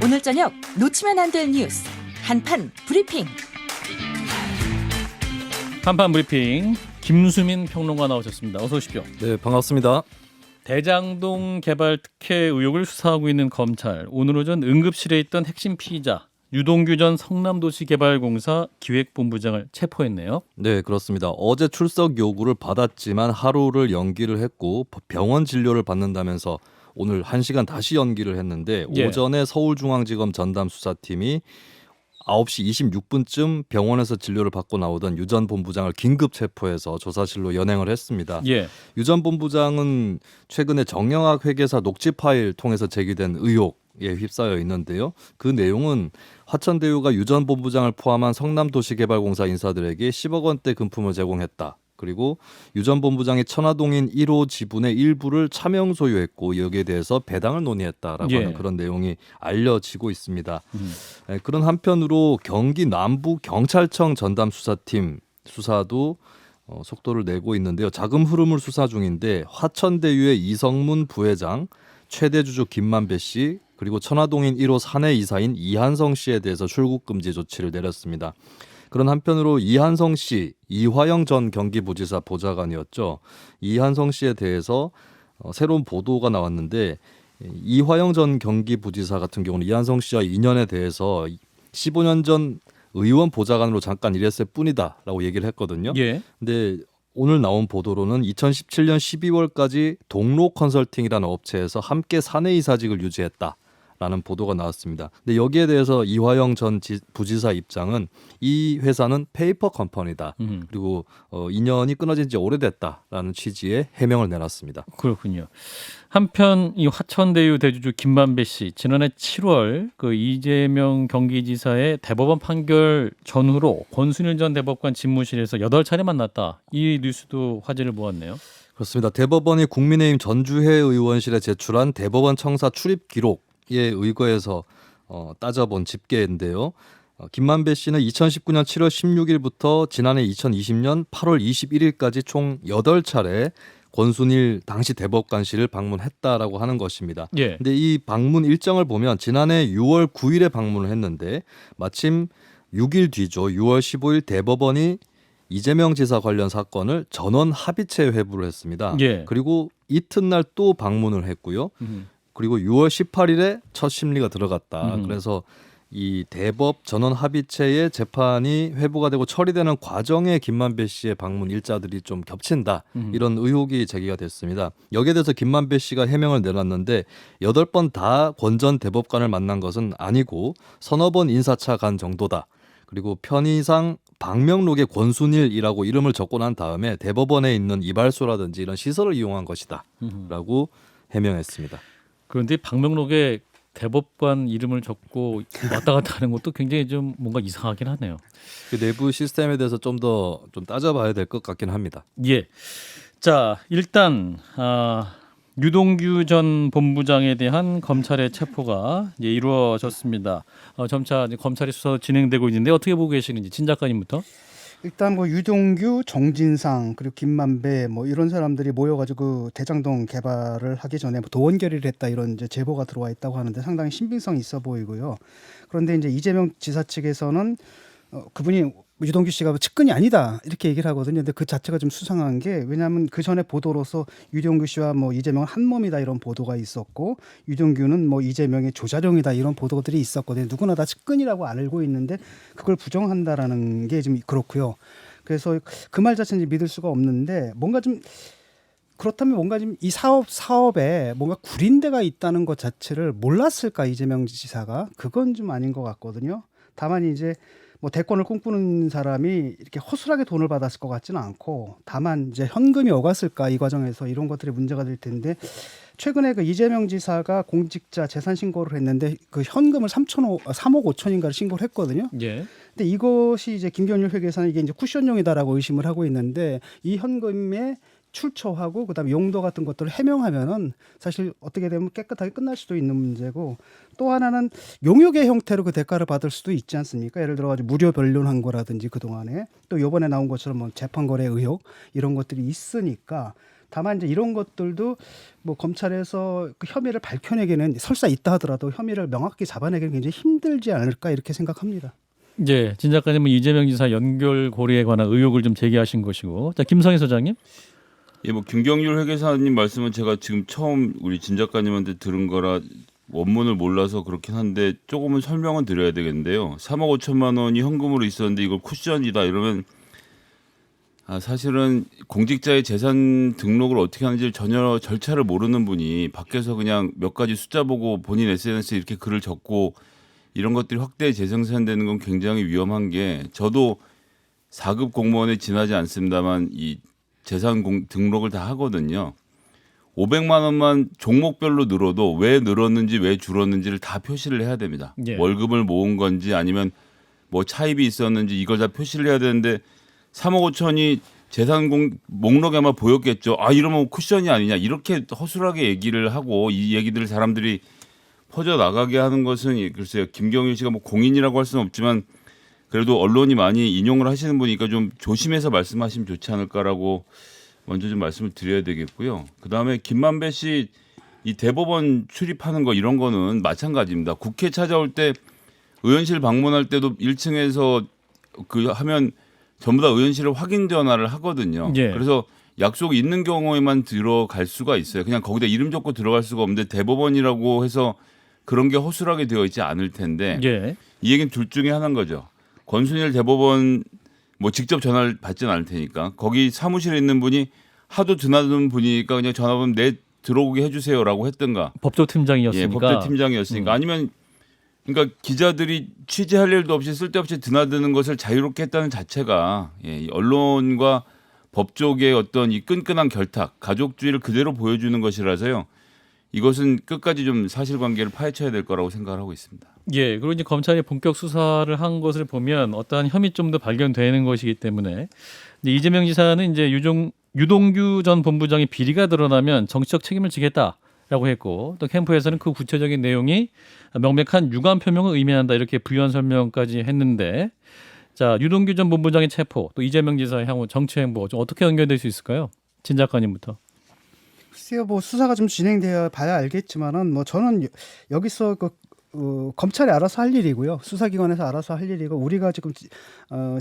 오늘 저녁 놓치면 안 될 뉴스 한판 브리핑. 한판 브리핑 김수민 평론가 나오셨습니다. 어서 오십시오. 네, 반갑습니다. 대장동 개발 특혜 의혹을 수사하고 있는 검찰. 오늘 오전 응급실에 있던 핵심 피의자 유동규 전 성남도시개발공사 기획본부장을 체포했네요. 네, 그렇습니다. 어제 출석 요구를 받았지만 하루를 연기를 했고 병원 진료를 받는다면서 오늘 1시간 다시 연기를 했는데 예. 오전에 서울중앙지검 전담수사팀이 9시 26분쯤 병원에서 진료를 받고 나오던 유 전 본부장을 긴급 체포해서 조사실로 연행을 했습니다. 예. 유 전 본부장은 최근에 정영학 회계사 녹취 파일 통해서 제기된 의혹에 휩싸여 있는데요. 그 내용은 화천대유가 유 전 본부장을 포함한 성남도시개발공사 인사들에게 10억 원대 금품을 제공했다. 그리고 유 전 본부장이 천화동인 1호 지분의 일부를 차명 소유했고 여기에 대해서 배당을 논의했다라고 하는 그런 내용이 알려지고 있습니다. 그런 한편으로 경기 남부 경찰청 전담 수사팀 수사도 속도를 내고 있는데요. 자금 흐름을 수사 중인데 화천대유의 이성문 부회장, 최대 주주 김만배 씨, 그리고 천화동인 1호 사내 이사인 이한성 씨에 대해서 출국 금지 조치를 내렸습니다. 그런 한편으로 이한성 씨, 이화영 전 경기부지사 보좌관이었죠. 이한성 씨에 대해서 새로운 보도가 나왔는데 이화영 전 경기부지사 같은 경우는 이한성 씨와 인연에 대해서 15년 전 의원 보좌관으로 잠깐 일했을 뿐이다라고 얘기를 했거든요. 예. 근데 오늘 나온 보도로는 2017년 12월까지 동로 컨설팅이라는 업체에서 함께 사내이사직을 유지했다. 라는 보도가 나왔습니다. 근데 여기에 대해서 이화영 전 부지사 입장은 이 회사는 페이퍼 컴퍼니다. 그리고 인연이 끊어진 지 오래됐다라는 취지의 해명을 내놨습니다. 그렇군요. 한편 이 화천대유 대주주 김만배 씨 지난해 7월 그 이재명 경기지사의 대법원 판결 전후로 권순일 전 대법관 집무실에서 8차례 만났다. 이 뉴스도 화제를 모았네요. 그렇습니다. 대법원이 국민의힘 전주회 의원실에 제출한 대법원 청사 출입 기록 에 의거해서 따져본 집계인데요. 김만배 씨는 2019년 7월 16일부터 지난해 2020년 8월 21일까지 총 8차례 권순일 당시 대법관실을 방문했다라고 하는 것입니다. 예. 근데 이 방문 일정을 보면 지난해 6월 9일에 방문을 했는데 마침 6일 뒤죠. 6월 15일 대법원이 이재명 지사 관련 사건을 전원 합의체 회부를 했습니다. 예. 그리고 이튿날 또 방문을 했고요. 그리고 6월 18일에 첫 심리가 들어갔다. 그래서 이 대법 전원 합의체의 재판이 회부가 되고 처리되는 과정에 김만배 씨의 방문 일자들이 좀 겹친다. 이런 의혹이 제기가 됐습니다. 여기에 대해서 김만배 씨가 해명을 내놨는데 8번 다 권 전 대법관을 만난 것은 아니고 서너 번 인사차 간 정도다. 그리고 편의상 방명록에 권순일이라고 이름을 적고 난 다음에 대법원에 있는 이발소라든지 이런 시설을 이용한 것이다. 라고 해명했습니다. 그런데 방명록에 대법관 이름을 적고 왔다 갔다 하는 것도 굉장히 좀 뭔가 이상하긴 하네요. 그 내부 시스템에 대해서 좀 더 좀 따져봐야 될 것 같긴 합니다. 예. 자, 일단 유동규 전 본부장에 대한 검찰의 체포가 이루어졌습니다. 점차 이제 검찰의 수사 진행되고 있는데 어떻게 보고 계시는지 진 작가님부터. 일단 뭐 유동규, 정진상 그리고 김만배 뭐 이런 사람들이 모여가지고 대장동 개발을 하기 전에 뭐 도원 결의를 했다 이런 이제 제보가 들어와 있다고 하는데 상당히 신빙성 있어 보이고요. 그런데 이제 이재명 지사 측에서는 그분이 유동규 씨가 측근이 아니다 이렇게 얘기를 하거든요. 근데 그 자체가 좀 수상한 게 왜냐하면 그 전에 보도로서 유동규 씨와 뭐 이재명은 한 몸이다 이런 보도가 있었고 유동규는 뭐 이재명의 조자룡이다 이런 보도들이 있었거든요. 누구나 다 측근이라고 알고 있는데 그걸 부정한다라는 게 좀 그렇고요. 그래서 그 말 자체는 믿을 수가 없는데 뭔가 좀 그렇다면 뭔가 좀 이 사업에 뭔가 구린데가 있다는 것 자체를 몰랐을까 이재명 지사가 그건 좀 아닌 것 같거든요. 다만 이제 뭐 대권을 꿈꾸는 사람이 이렇게 허술하게 돈을 받았을 것 같지는 않고 다만 이제 현금이 오갔을까 이 과정에서 이런 것들이 문제가 될 텐데 최근에 그 이재명 지사가 공직자 재산 신고를 했는데 그 현금을 3억 5천인가를 신고를 했거든요. 예. 근데 이것이 이제 김경률 회계사는 이게 이제 쿠션용이다라고 의심을 하고 있는데 이 현금에 출처하고 그다음에 용도 같은 것들을 해명하면은 사실 어떻게 되면 깨끗하게 끝날 수도 있는 문제고 또 하나는 용역의 형태로 그 대가를 받을 수도 있지 않습니까? 예를 들어 가지고 무료 변론한 거라든지 그동안에 또 이번에 나온 것처럼 뭐 재판 거래 의혹 이런 것들이 있으니까 다만 이제 이런 것들도 뭐 검찰에서 그 혐의를 밝혀내기는 설사 있다 하더라도 혐의를 명확히 잡아내기는 굉장히 힘들지 않을까 이렇게 생각합니다. 예, 진 작가님은 이재명 지사 연결 고리에 관한 의혹을 좀 제기하신 것이고, 자 김성희 소장님. 예, 뭐 김경률 회계사님 말씀은 제가 지금 처음 우리 진 작가님한테 들은 거라 원문을 몰라서 그렇긴 한데 조금은 설명은 드려야 되겠는데요. 3억 5천만 원이 현금으로 있었는데 이걸 쿠션이다 이러면 사실은 공직자의 재산 등록을 어떻게 하는지 전혀 절차를 모르는 분이 밖에서 그냥 몇 가지 숫자 보고 본인 SNS에 이렇게 글을 적고 이런 것들이 확대 재생산되는 건 굉장히 위험한 게 저도 4급 공무원에 지나지 않습니다만 이 재산 등록을 다 하거든요. 500만 원만 종목별로 늘어도 왜 늘었는지 왜 줄었는지를 다 표시를 해야 됩니다. 예. 월급을 모은 건지 아니면 뭐 차입이 있었는지 이걸 다 표시를 해야 되는데 3억 5천이 재산 목록에만 보였겠죠. 이러면 쿠션이 아니냐 이렇게 허술하게 얘기를 하고 이 얘기들을 사람들이 퍼져 나가게 하는 것은 글쎄요. 김경일 씨가 뭐 공인이라고 할 수는 없지만 그래도 언론이 많이 인용을 하시는 분이니까 좀 조심해서 말씀하시면 좋지 않을까라고 먼저 좀 말씀을 드려야 되겠고요. 그다음에 김만배 씨 이 대법원 출입하는 거 이런 거는 마찬가지입니다. 국회 찾아올 때 의원실 방문할 때도 1층에서 그 하면 전부 다 의원실을 확인 전화를 하거든요. 예. 그래서 약속이 있는 경우에만 들어갈 수가 있어요. 그냥 거기다 이름 적고 들어갈 수가 없는데 대법원이라고 해서 그런 게 허술하게 되어 있지 않을 텐데 예. 이 얘기는 둘 중에 하나인 거죠. 권순일 대법원 뭐 직접 전화를 받지는 않을 테니까 거기 사무실에 있는 분이 하도 드나드는 분이니까 그냥 전화번호 내 들어오게 해주세요라고 했던가. 법조팀장이었으니까. 예, 법조팀장이었으니까 아니면 그러니까 기자들이 취재할 일도 없이 쓸데없이 드나드는 것을 자유롭게 했다는 자체가 이 언론과 법조계의 어떤 이 끈끈한 결탁, 가족주의를 그대로 보여주는 것이라서요. 이것은 끝까지 좀 사실관계를 파헤쳐야 될 거라고 생각을 하고 있습니다. 예, 그리고 이제 검찰이 본격 수사를 한 것을 보면 어떠한 혐의점도 발견되는 것이기 때문에 이제 이재명 지사는 이제 유동규 전 본부장의 비리가 드러나면 정치적 책임을 지겠다라고 했고 또 캠프에서는 그 구체적인 내용이 명백한 유감 표명을 의미한다 이렇게 부연 설명까지 했는데 자 유동규 전 본부장의 체포 또 이재명 지사의 향후 정치 행보 좀 어떻게 연결될 수 있을까요? 진 작가님부터. 글쎄요, 뭐 수사가 좀 진행되어 봐야 알겠지만은 뭐 저는 여기서 검찰이 알아서 할 일이고요. 수사기관에서 알아서 할 일이고 우리가 지금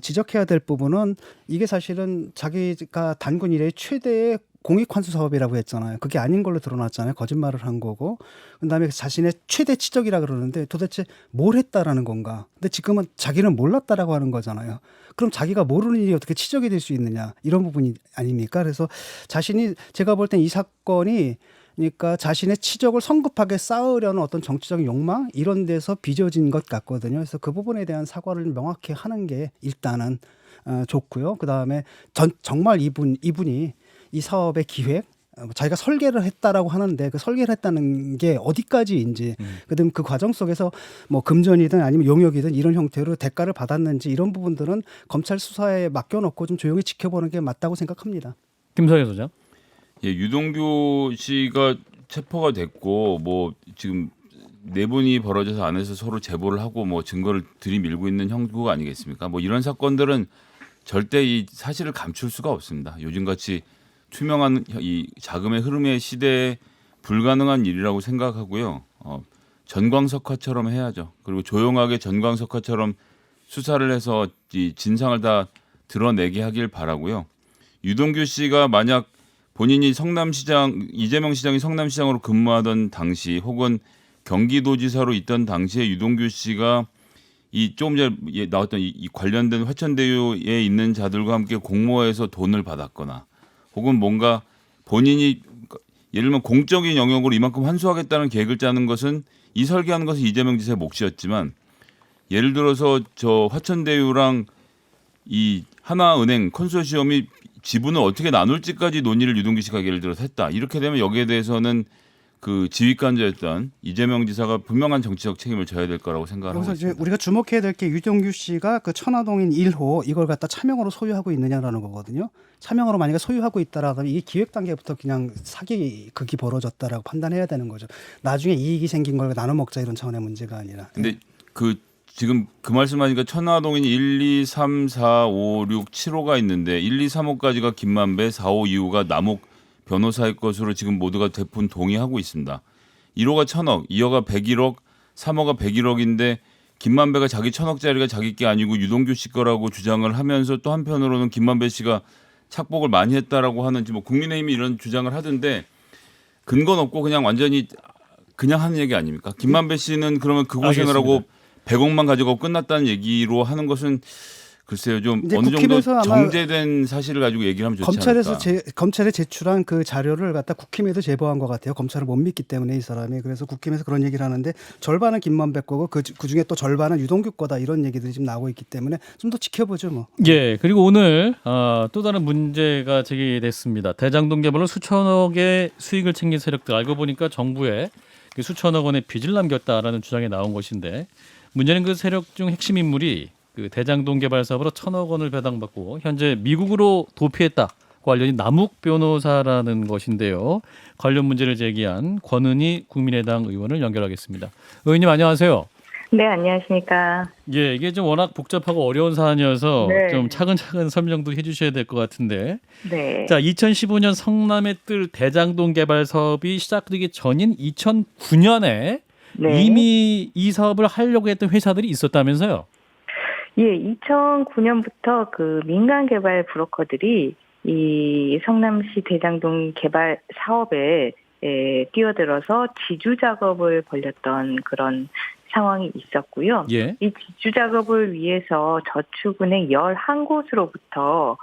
지적해야 될 부분은 이게 사실은 자기가 단군 이래 최대의 공익환수 사업이라고 했잖아요. 그게 아닌 걸로 드러났잖아요. 거짓말을 한 거고. 그다음에 자신의 최대 치적이라 그러는데 도대체 뭘 했다라는 건가? 근데 지금은 자기는 몰랐다라고 하는 거잖아요. 그럼 자기가 모르는 일이 어떻게 치적이 될 수 있느냐? 이런 부분이 아닙니까? 그래서 자신이 제가 볼 땐 이 사건이 그러니까 자신의 치적을 성급하게 쌓으려는 어떤 정치적인 욕망 이런 데서 빚어진 것 같거든요. 그래서 그 부분에 대한 사과를 명확히 하는 게 일단은 좋고요. 그다음에 정말 이분이 이 사업의 기획 자기가 설계를 했다라고 하는데 그 설계를 했다는 게 어디까지인지 그다음 그 과정 속에서 뭐 금전이든 아니면 용역이든 이런 형태로 대가를 받았는지 이런 부분들은 검찰 수사에 맡겨놓고 좀 조용히 지켜보는 게 맞다고 생각합니다. 김성애 소장. 예, 유동규 씨가 체포가 됐고 뭐 지금 내분이 벌어져서 안에서 서로 제보를 하고 뭐 증거를 들이밀고 있는 형국 아니겠습니까? 뭐 이런 사건들은 절대 이 사실을 감출 수가 없습니다. 요즘같이 투명한 이 자금의 흐름의 시대에 불가능한 일이라고 생각하고요. 전광석화처럼 해야죠. 그리고 조용하게 전광석화처럼 수사를 해서 이 진상을 다 드러내게 하길 바라고요. 유동규 씨가 만약 본인이 이재명 시장이 성남시장으로 근무하던 당시 혹은 경기도지사로 있던 당시에 유동규 씨가 이 조금 전에 나왔던 이 관련된 화천대유에 있는 자들과 함께 공모해서 돈을 받았거나 혹은 뭔가 본인이 예를 들면 공적인 영역으로 이만큼 환수하겠다는 계획을 짜는 것은 이 설계하는 것은 이재명 지사의 몫이었지만 예를 들어서 저 화천대유랑 이 하나은행 컨소시엄이 지분을 어떻게 나눌지까지 논의를 유동규 씨가 예를 들어서 했다. 이렇게 되면 여기에 대해서는 그 지휘관자였던 이재명 지사가 분명한 정치적 책임을 져야 될 거라고 생각하고 그래서 있습니다. 이제 우리가 주목해야 될 게 유동규 씨가 그 천화동인 1호 이걸 갖다 차명으로 소유하고 있느냐라는 거거든요. 차명으로 만약에 소유하고 있다라면 이게 기획 단계부터 그냥 사기극이 벌어졌다라고 판단해야 되는 거죠. 나중에 이익이 생긴 걸 나눠 먹자 이런 차원의 문제가 아니라. 근데 그 지금 그 말씀하니까 천화동인 1, 2, 3, 4, 5, 6, 7호가 있는데 1, 2, 3호까지가 김만배, 4, 5, 2호가 남욱 변호사의 것으로 지금 모두가 대부분 동의하고 있습니다. 1호가 1,000억, 2호가 101억, 3호가 101억인데 김만배가 자기 1,000억짜리가 자기 게 아니고 유동규 씨 거라고 주장을 하면서 또 한편으로는 김만배 씨가 착복을 많이 했다라고 하는지 뭐 국민의힘이 이런 주장을 하던데 근거는 없고 그냥 완전히 그냥 하는 얘기 아닙니까? 김만배 씨는 그러면 그 고생을 하고 100억만 가져가고 끝났다는 얘기로 하는 것은 글쎄요 좀 이제 어느 정도 국힘에서 아마 정제된 사실을 가지고 얘기를 하면 좋지 검찰에서 않을까. 검찰에 제출한 그 자료를 갖다 국힘에도 제보한 것 같아요. 검찰을 못 믿기 때문에 이 사람이. 그래서 국힘에서 그런 얘기를 하는데 절반은 김만배 거고 그중에 또 절반은 유동규 거다 이런 얘기들이 지금 나오고 있기 때문에 좀 더 지켜보죠 뭐. 예, 그리고 오늘 또 다른 문제가 제기됐습니다. 대장동 개발로 수천억의 수익을 챙긴 세력들 알고 보니까 정부에 그 수천억 원의 빚을 남겼다라는 주장이 나온 것인데 문제는 그 세력 중 핵심 인물이 그 대장동 개발 사업으로 1,000억 원을 배당받고 현재 미국으로 도피했다고 알려진 남욱 변호사라는 것인데요. 관련 문제를 제기한 권은희 국민의당 의원을 연결하겠습니다. 의원님 안녕하세요. 네, 안녕하십니까. 예, 이게 좀 워낙 복잡하고 어려운 사안이어서 네. 좀 차근차근 설명도 해주셔야 될 것 같은데. 네. 자, 2015년 성남의 뜰 대장동 개발 사업이 시작되기 전인 2009년에 네. 이미 이 사업을 하려고 했던 회사들이 있었다면서요? 예, 2009년부터 그 민간 개발 브로커들이 이 성남시 대장동 개발 사업에 뛰어들어서 지주 작업을 벌였던 그런 상황이 있었고요. 예. 이 지주 작업을 위해서 저축은행 11곳으로부터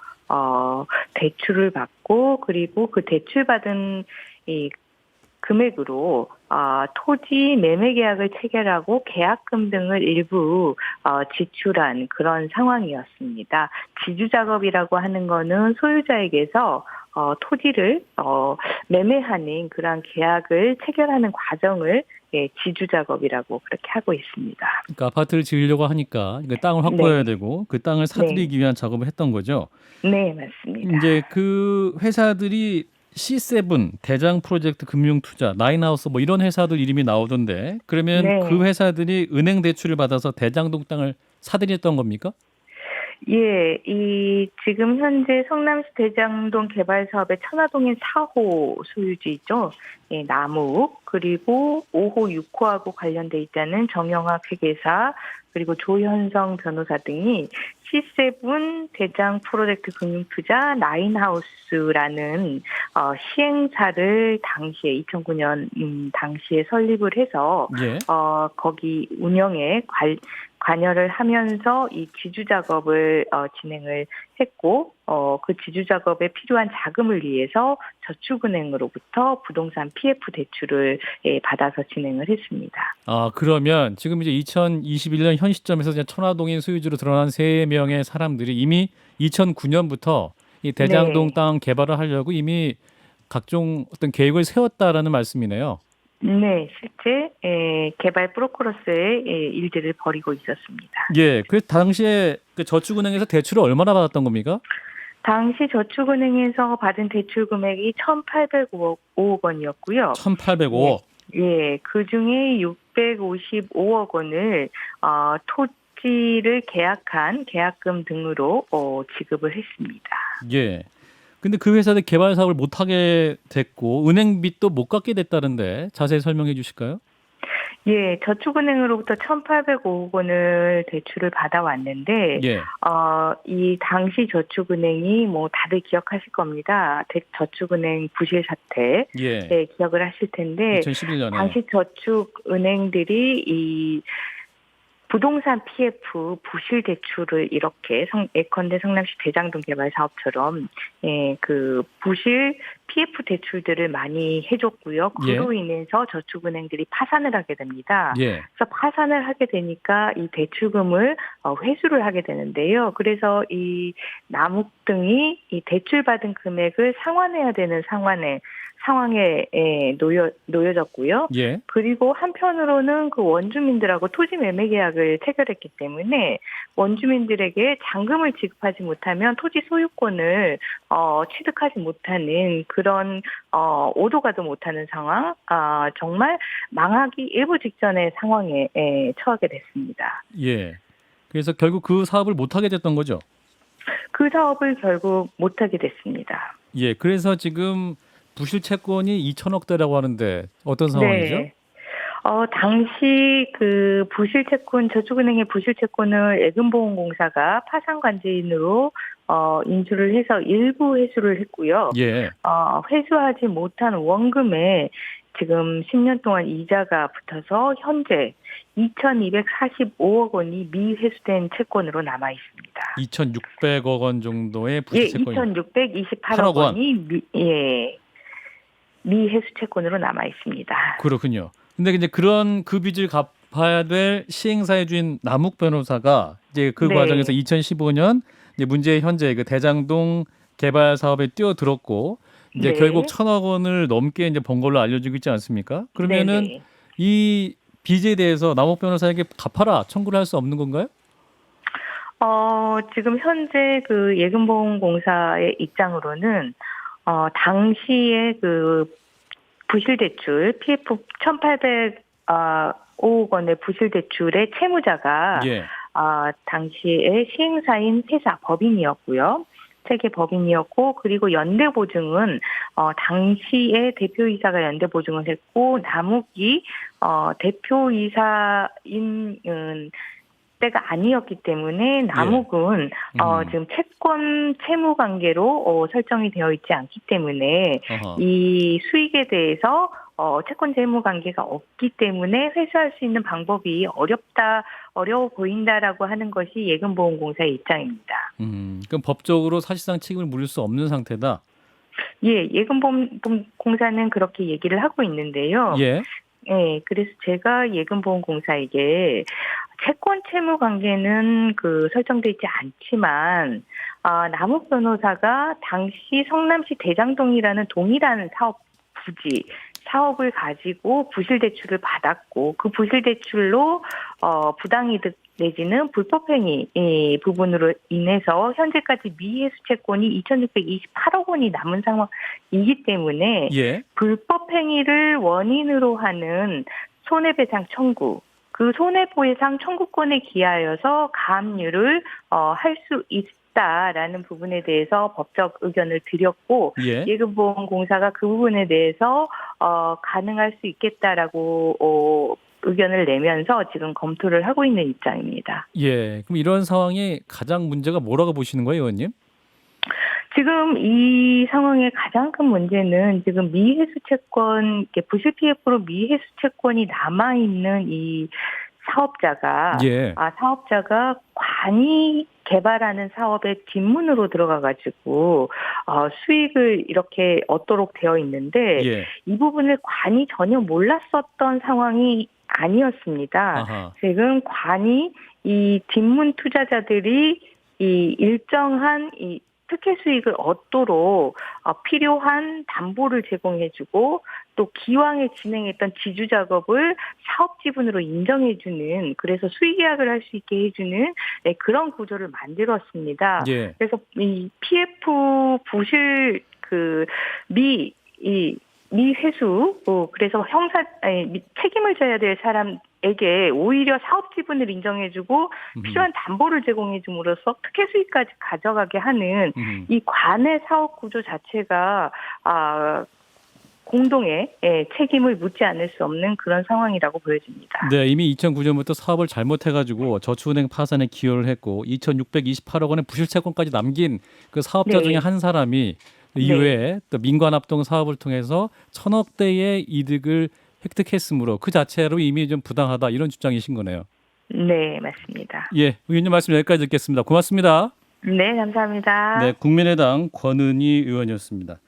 대출을 받고 그리고 그 대출받은 이 금액으로 토지 매매 계약을 체결하고 계약금 등을 일부 지출한 그런 상황이었습니다. 지주 작업이라고 하는 거는 소유자에게서 토지를 매매하는 그런 계약을 체결하는 과정을 지주 작업이라고 그렇게 하고 있습니다. 그러니까 아파트를 지으려고 하니까 그 땅을 확보해야 되고 그 땅을 사들이기 위한 작업을 했던 거죠. 네, 맞습니다. 이제 그 회사들이 C7 대장 프로젝트 금융투자, 나인하우스 뭐 이런 회사들 이름이 나오던데 그러면 네. 그 회사들이 은행 대출을 받아서 대장동 땅을 사들였던 겁니까? 예, 이 지금 현재 성남시 대장동 개발 사업의 천화동인 4호 소유주이죠. 예, 남욱 그리고 5호, 6호하고 관련돼 있다는 정영학 회계사 그리고 조현성 변호사 등이 C7 대장 프로젝트 금융투자 나인하우스라는 시행사를 당시에 2009년 당시에 설립을 해서 예. 거기 운영에 관여를 하면서 이 지주 작업을 진행을 했고 그 지주 작업에 필요한 자금을 위해서 저축은행으로부터 부동산 PF 대출을 받아서 진행을 했습니다. 그러면 지금 이제 2021년 현 시점에서 이제 천화동인 소유주로 드러난 3명의 사람들이 이미 2009년부터 이 대장동 네. 땅 개발을 하려고 이미 각종 어떤 계획을 세웠다라는 말씀이네요. 네, 실제 개발 브로커로서의 일들을 벌이고 있었습니다. 예, 그 당시에 그 저축은행에서 대출을 얼마나 받았던 겁니까? 당시 저축은행에서 받은 대출 금액이 1,805억 원이었고요. 1,805억. 예, 그 중에 655억 원을 토지를 계약한 계약금 등으로 지급을 했습니다. 예. 근데 그 회사들 개발 사업을 못 하게 됐고 은행 빚도 못 갚게 됐다는데 자세히 설명해 주실까요? 예, 저축은행으로부터 1,805억 원을 대출을 받아왔는데, 예. 이 당시 저축은행이 뭐 다들 기억하실 겁니다. 저축은행 부실 사태, 예. 네, 기억을 하실 텐데, 2011년에. 당시 저축은행들이 이 부동산 PF 부실 대출을 이렇게 예컨대 성남시 대장동 개발 사업처럼 그 부실 PF 대출들을 많이 해줬고요. 그로 인해서 저축은행들이 파산을 하게 됩니다. 예. 그래서 파산을 하게 되니까 이 대출금을 회수를 하게 되는데요. 그래서 이 남욱 등이 이 대출받은 금액을 상환해야 되는 상황에 놓여졌고요. 예. 그리고 한편으로는 그 원주민들하고 토지 매매 계약을 체결했기 때문에 원주민들에게 잔금을 지급하지 못하면 토지 소유권을 취득하지 못하는 그런 오도가도 못하는 상황, 정말 망하기 일부 직전의 상황에 처하게 됐습니다. 예. 그래서 결국 그 사업을 못 하게 됐던 거죠. 그 사업을 결국 못하게 됐습니다. 예. 그래서 지금 부실 채권이 2천억대라고 하는데 어떤 상황이죠? 네. 당시 그 부실채권, 저축은행의 부실채권을 애금보험공사가 파산관제인으로 인수를 해서 일부 회수를 했고요. 예. 회수하지 못한 원금에 지금 10년 동안 이자가 붙어서 현재 2,245억 원이 미회수된 채권으로 남아 있습니다. 2,600억 원 정도의 예, 부실 채권이 2,628억 원이 미회수 채권으로 남아 있습니다. 그렇군요. 근데 이제 그런 그 빚을 갚아야 될 시행사의 주인 남욱 변호사가 이제 그 네. 과정에서 2015년 이제 문제의 현재 그 대장동 개발 사업에 뛰어들었고 이제 네. 결국 1,000억 원을 넘게 이제 번 걸로 알려지고 있지 않습니까? 그러면은 네네. 이 빚에 대해서 남욱 변호사에게 갚아라 청구를 할 수 없는 건가요? 지금 현재 그 예금보험공사의 입장으로는 당시에 그 부실대출 PF 1,805억 원의 부실대출의 채무자가 예. 당시에 시행사인 회사 법인이었고요. 세계 법인이었고, 그리고 연대보증은 당시에 대표이사가 연대보증을 했고, 남욱이 대표이사인 때가 아니었기 때문에 남욱은 지금 채권 채무 관계로 설정이 되어 있지 않기 때문에 어허. 이 수익에 대해서 채권 채무 관계가 없기 때문에 회수할 수 있는 방법이 어려워 보인다라고 하는 것이 예금보험공사의 입장입니다. 그럼 법적으로 사실상 책임을 물을 수 없는 상태다. 예, 예금보험공사는 그렇게 얘기를 하고 있는데요. 예. 네, 그래서 제가 예금보험공사에게 채권 채무 관계는 설정돼 있지 않지만 남욱 변호사가 당시 성남시 대장동이라는 동일한 사업을 가지고 부실대출을 받았고 그 부실대출로 부당이득 내지는 불법행위 부분으로 인해서 현재까지 미회수 채권이 2,628억 원이 남은 상황이기 때문에 예. 불법행위를 원인으로 하는 손해배상 청구, 그 손해배상 청구권에 기하여서 가압류를 할 수 있다라는 부분에 대해서 법적 의견을 드렸고 예. 예금보험공사가 그 부분에 대해서 가능할 수 있겠다라고 의견을 내면서 지금 검토를 하고 있는 입장입니다. 예. 그럼 이런 상황이 가장 문제가 뭐라고 보시는 거예요, 의원님? 지금 이 상황의 가장 큰 문제는 지금 미회수 채권, 부실 PF로 미회수 채권이 남아있는 이 사업자가, 예. 사업자가 관이 개발하는 사업의 뒷문으로 들어가가지고, 수익을 이렇게 얻도록 되어 있는데, 예. 이 부분을 관이 전혀 몰랐었던 상황이 아니었습니다. 아하. 지금 관이 이 뒷문 투자자들이 이 일정한 이 특혜 수익을 얻도록 필요한 담보를 제공해주고 또 기왕에 진행했던 지주 작업을 사업 지분으로 인정해주는 그래서 수익 계약을 할 수 있게 해주는 그런 구조를 만들었습니다. 예. 그래서 이 PF 부실 미회수 그래서 책임을 져야 될 사람에게 오히려 사업 지분을 인정해주고 필요한 담보를 제공해줌으로써 특혜 수익까지 가져가게 하는 이 관의 사업 구조 자체가 공동의 책임을 묻지 않을 수 없는 그런 상황이라고 보여집니다. 네, 이미 2009년부터 사업을 잘못해가지고 저축은행 파산에 기여를 했고 2,628억 원의 부실채권까지 남긴 그 사업자 네. 중에 한 사람이 이후에 또 민관합동 사업을 통해서 1,000억대의 이득을 획득했으므로 그 자체로 이미 좀 부당하다 이런 주장이신 거네요. 네, 맞습니다. 예, 의원님 말씀 여기까지 듣겠습니다. 고맙습니다. 네, 감사합니다. 네, 국민의당 권은희 의원이었습니다.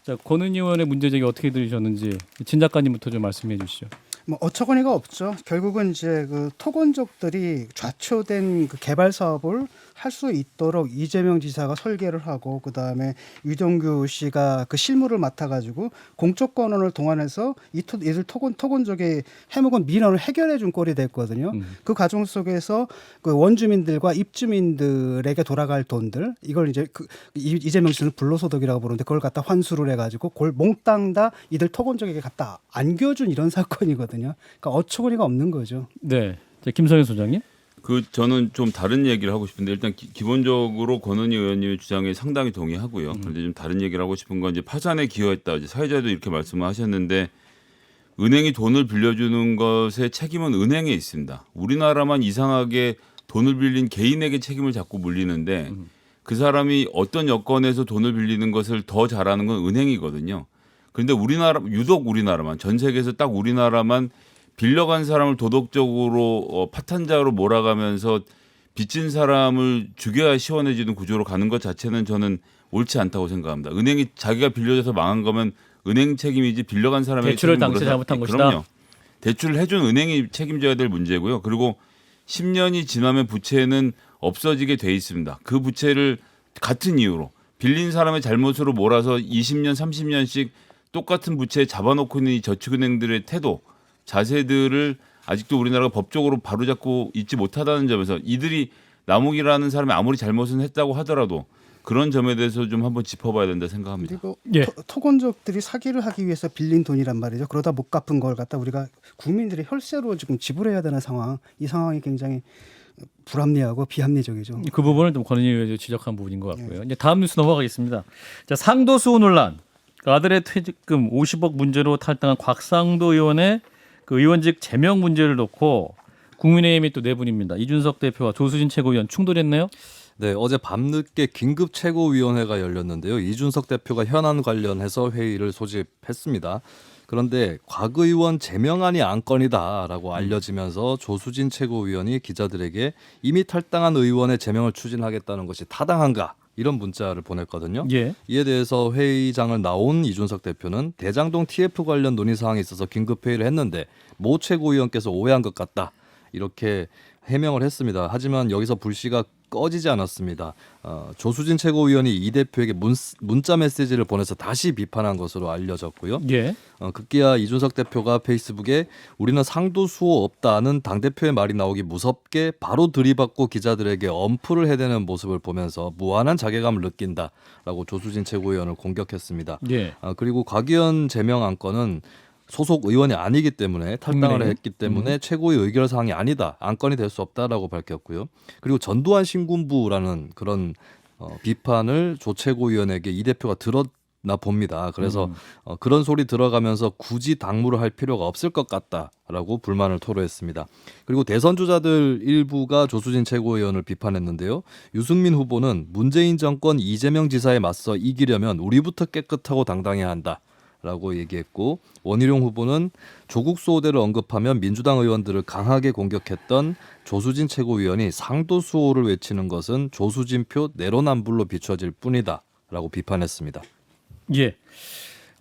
자, 권은희 의원의 문제제기 어떻게 들으셨는지 진 작가님부터 좀 말씀해 주시죠. 뭐 어처구니가 없죠. 결국은 이제 그 토건족들이 좌초된 그 개발 사업을 할 수 있도록 이재명 지사가 설계를 하고 그다음에 유동규 씨가 그 실무를 맡아가지고 공적 권한을 동원해서 이들 토건족의 해묵은 민원을 해결해 준 꼴이 됐거든요. 그 과정 속에서 그 원주민들과 입주민들에게 돌아갈 돈들 이걸 이제 이재명 씨는 불로소득이라고 부르는데 그걸 갖다 환수를 해가지고 몽땅 다 이들 토건족에게 갖다 안겨준 이런 사건이거든요. 그러니까 어처구니가 없는 거죠. 네, 자, 김성현 소장님. 저는 좀 다른 얘기를 하고 싶은데 일단 기본적으로 권은희 의원님의 주장에 상당히 동의하고요. 그런데 좀 다른 얘기를 하고 싶은 건 이제 파산에 기여했다. 이제 사회자도 이렇게 말씀을 하셨는데 은행이 돈을 빌려주는 것의 책임은 은행에 있습니다. 우리나라만 이상하게 돈을 빌린 개인에게 책임을 자꾸 물리는데 그 사람이 어떤 여건에서 돈을 빌리는 것을 더 잘하는 건 은행이거든요. 그런데 유독 우리나라만 전 세계에서 딱 우리나라만 빌려간 사람을 도덕적으로 파탄자로 몰아가면서 빚진 사람을 죽여야 시원해지는 구조로 가는 것 자체는 저는 옳지 않다고 생각합니다. 은행이 자기가 빌려줘서 망한 거면 은행 책임이지 빌려간 사람의 대출을 책임으로 당시 잘못한 것이다. 그럼요. 대출을 해준 은행이 책임져야 될 문제고요. 그리고 10년이 지나면 부채는 없어지게 돼 있습니다. 그 부채를 같은 이유로 빌린 사람의 잘못으로 몰아서 20년, 30년씩 똑같은 부채에 잡아놓고 있는 이 저축은행들의 태도, 자세들을 아직도 우리나라가 법적으로 바로잡고 있지 못하다는 점에서 이들이 남욱이라는 사람이 아무리 잘못은 했다고 하더라도 그런 점에 대해서 좀 한번 짚어봐야 된다 생각합니다. 그리고 예. 토건족들이 사기를 하기 위해서 빌린 돈이란 말이죠. 그러다 못 갚은 걸 갖다 우리가 국민들의 혈세로 지금 지불해야 되는 상황, 이 상황이 굉장히 불합리하고 비합리적이죠. 그 부분을 좀 권은희 의원이 지적한 부분인 것 같고요. 이제 다음 뉴스 넘어가겠습니다. 자, 상도수호 논란. 그 아들의 퇴직금 50억 문제로 탈당한 곽상도 의원의 그 의원직 제명 문제를 놓고 국민의힘이 또 내분입니다. 이준석 대표와 조수진 최고위원 충돌했네요. 네, 어제 밤늦게 긴급 최고위원회가 열렸는데요. 이준석 대표가 현안 관련해서 회의를 소집했습니다. 그런데 곽 의원 제명안이 안건이다라고 알려지면서 조수진 최고위원이 기자들에게 이미 탈당한 의원의 제명을 추진하겠다는 것이 타당한가? 이런 문자를 보냈거든요. 예. 이에 대해서 회의장을 나온 이준석 대표는 대장동 TF 관련 논의 사항이 있어서 긴급 회의를 했는데 모 최고위원께서 오해한 것 같다. 이렇게 해명을 했습니다. 하지만 여기서 불씨가 꺼지지 않았습니다. 조수진 최고위원이 이 대표에게 문자 메시지를 보내서 다시 비판한 것으로 알려졌고요. 예. 급기야 이준석 대표가 페이스북에 우리는 상도수호 없다는 당대표의 말이 나오기 무섭게 바로 들이받고 기자들에게 엄풀을 해대는 모습을 보면서 무한한 자괴감을 느낀다라고 조수진 최고위원을 공격했습니다. 예. 그리고 곽 의원 제명 안건은 소속 의원이 아니기 때문에 탈당을 국민의힘? 했기 때문에 최고의 의결 사항이 아니다. 안건이 될 수 없다라고 밝혔고요. 그리고 전두환 신군부라는 그런 비판을 조 최고위원에게 이 대표가 들었나 봅니다. 그래서 그런 소리 들어가면서 굳이 당무를 할 필요가 없을 것 같다라고 불만을 토로했습니다. 그리고 대선 주자들 일부가 조수진 최고위원을 비판했는데요. 유승민 후보는 문재인 정권 이재명 지사에 맞서 이기려면 우리부터 깨끗하고 당당해야 한다. 라고 얘기했고 원희룡 후보는 조국 수호대를 언급하면 민주당 의원들을 강하게 공격했던 조수진 최고위원이 상도수호를 외치는 것은 조수진표 내로남불로 비춰질 뿐이다 라고 비판했습니다. 예.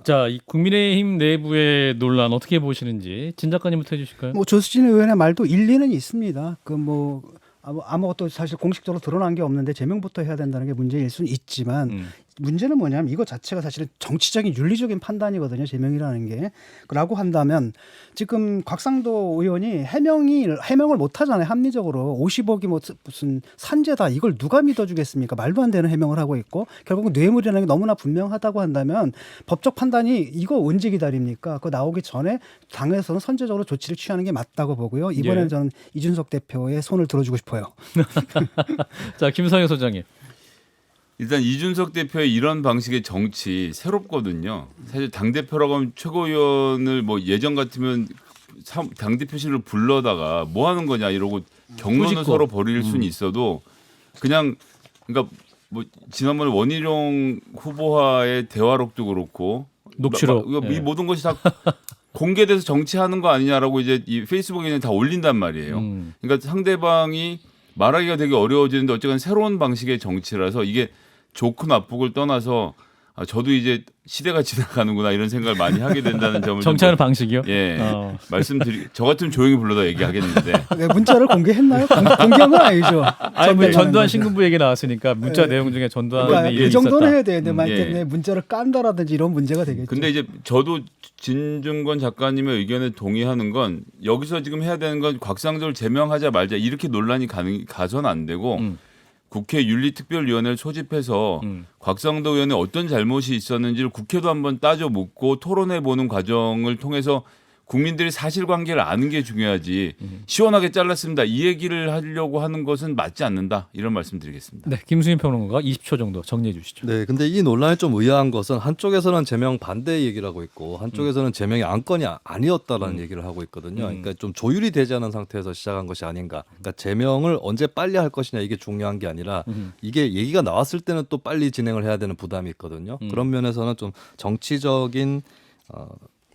자, 이 국민의힘 내부의 논란 어떻게 보시는지 진 작가님부터 해주실까요? 뭐 조수진 의원의 말도 일리는 있습니다. 그 뭐 아무것도 사실 공식적으로 드러난 게 없는데 제명부터 해야 된다는 게 문제일 수는 있지만 문제는 뭐냐면 이거 자체가 사실은 정치적인 윤리적인 판단이거든요. 제명이라는 게. 라고 한다면 지금 곽상도 의원이 해명을 못 하잖아요. 합리적으로 50억이 뭐 무슨 산재다. 이걸 누가 믿어주겠습니까? 말도 안 되는 해명을 하고 있고 결국 뇌물이라는 게 너무나 분명하다고 한다면 법적 판단이 이거 언제 기다립니까? 그거 나오기 전에 당에서는 선제적으로 조치를 취하는 게 맞다고 보고요. 이번에는 예. 저는 이준석 대표의 손을 들어주고 싶어요. 자, 김성현 소장님. 일단 이준석 대표의 이런 방식의 정치 새롭거든요. 사실 당대표라고 하면 최고위원을 뭐 예전 같으면 당대표실을 불러다가 뭐 하는 거냐 이러고 경론을 꾸짖고. 서로 벌일 수는 있어도 그냥 그러니까 뭐 지난번에 원희룡 후보와의 대화록도 그렇고 녹취록. 이거 이 예. 모든 것이 다 공개돼서 정치하는 거 아니냐라고 이제 이 페이스북에 그냥 다 올린단 말이에요. 그러니까 상대방이 말하기가 되게 어려워지는데 어쨌든 새로운 방식의 정치라서 이게 좋고 나쁘고를 떠나서 저도 이제 시대가 지나가는구나 이런 생각을 많이 하게 된다는 점을 정치하는 방식이요? 예 어. 저 같으면 조용히 불러다 얘기하겠는데 왜 문자를 공개했나요? 공개한 건 아니죠. 아니 뭐 전두환 전두환 신군부 얘기 나왔으니까 문자 네. 내용 중에 전두환의 그러니까 일이 이 정도는 있었다. 해야 되는데 만약에 예. 내 문자를 깐다라든지 이런 문제가 되겠죠. 근데 이제 저도 진중권 작가님의 의견에 동의하는 건 여기서 지금 해야 되는 건 곽상도를 제명하자 말자 이렇게 논란이 가서는 안 되고 국회 윤리특별위원회를 소집해서 곽상도 의원의 어떤 잘못이 있었는지를 국회도 한번 따져 묻고 토론해 보는 과정을 통해서 국민들이 사실관계를 아는 게 중요하지 시원하게 잘랐습니다. 이 얘기를 하려고 하는 것은 맞지 않는다. 이런 말씀드리겠습니다. 네, 김수민 평론가가 20초 정도 정리해 주시죠. 네, 근데 이 논란이 좀 의아한 것은 한쪽에서는 제명 반대 얘기를 하고 있고 한쪽에서는 제명이 안건이 아니었다라는 얘기를 하고 있거든요. 그러니까 좀 조율이 되지 않은 상태에서 시작한 것이 아닌가. 그러니까 제명을 언제 빨리 할 것이냐 이게 중요한 게 아니라 이게 얘기가 나왔을 때는 또 빨리 진행을 해야 되는 부담이 있거든요. 그런 면에서는 좀 정치적인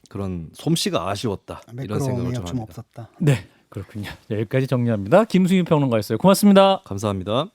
그런 솜씨가 아쉬웠다 이런 생각을 매끄러움이 좀 좀 합니다. 없었다. 네, 그렇군요. 여기까지 정리합니다. 김수민 평론가였어요. 고맙습니다. 감사합니다.